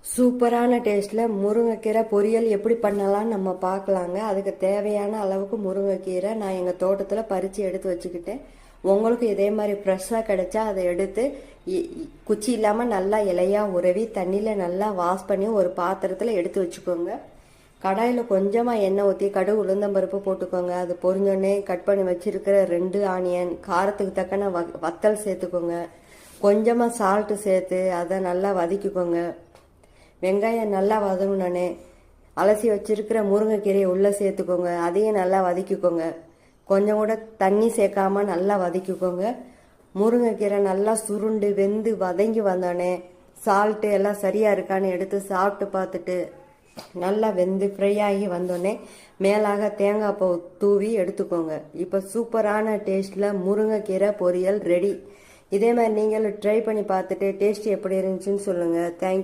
சூப்பரான டேஸ்ட்டில் முருங்கைக்கீரை பொரியல் எப்படி பண்ணலாம்னு நம்ம பார்க்கலாங்க. அதுக்கு தேவையான அளவுக்கு முருங்கைக்கீரை நான் எங்கள் தோட்டத்தில் பறித்து எடுத்து வச்சுக்கிட்டேன். உங்களுக்கு இதே மாதிரி ஃப்ரெஷ்ஷாக கிடைச்சா அதை எடுத்து குச்சி இல்லாமல் நல்லா இலையாக உரவி தண்ணியில் நல்லா வாஷ் பண்ணி ஒரு பாத்திரத்தில் எடுத்து வச்சுக்கோங்க. கடாயில் கொஞ்சமாக எண்ணெய் ஊற்றி கடுகு உளுந்தம்பருப்பு போட்டுக்கோங்க. அது பொரிஞ்சோடனே கட் பண்ணி வச்சுருக்கிற 2 ஆனியன், காரத்துக்கு தக்கன வத்தல் சேர்த்துக்கோங்க. கொஞ்சமாக சால்ட்டு சேர்த்து அதை நல்லா வதக்கிக்கோங்க. வெங்காயம் நல்லா வதங்கினோடனே அலசி வச்சிருக்கிற முருங்கைக்கீரையை உள்ளே சேர்த்துக்கோங்க. அதையும் நல்லா வதக்கிக்கோங்க. கொஞ்சம் கூட தண்ணி சேர்க்காம நல்லா வதக்கிக்கோங்க. முருங்கைக்கீரை நல்லா சுருண்டு வெந்து வதங்கி வந்தோடனே சால்ட்டு எல்லாம் சரியாக இருக்கான்னு எடுத்து சாப்பிட்டு பார்த்துட்டு நல்லா வெந்து ஃப்ரை ஆகி வந்தோடனே மேலாக தேங்காய் பூ தூவி எடுத்துக்கோங்க. இப்போ சூப்பரான டேஸ்ட்டில் முருங்கைக்கீரை பொரியல் ரெடி. இதே மாதிரி நீங்களும் ட்ரை பண்ணி பார்த்துட்டு டேஸ்ட் எப்படி இருந்துச்சுன்னு சொல்லுங்கள். தேங்க்யூ.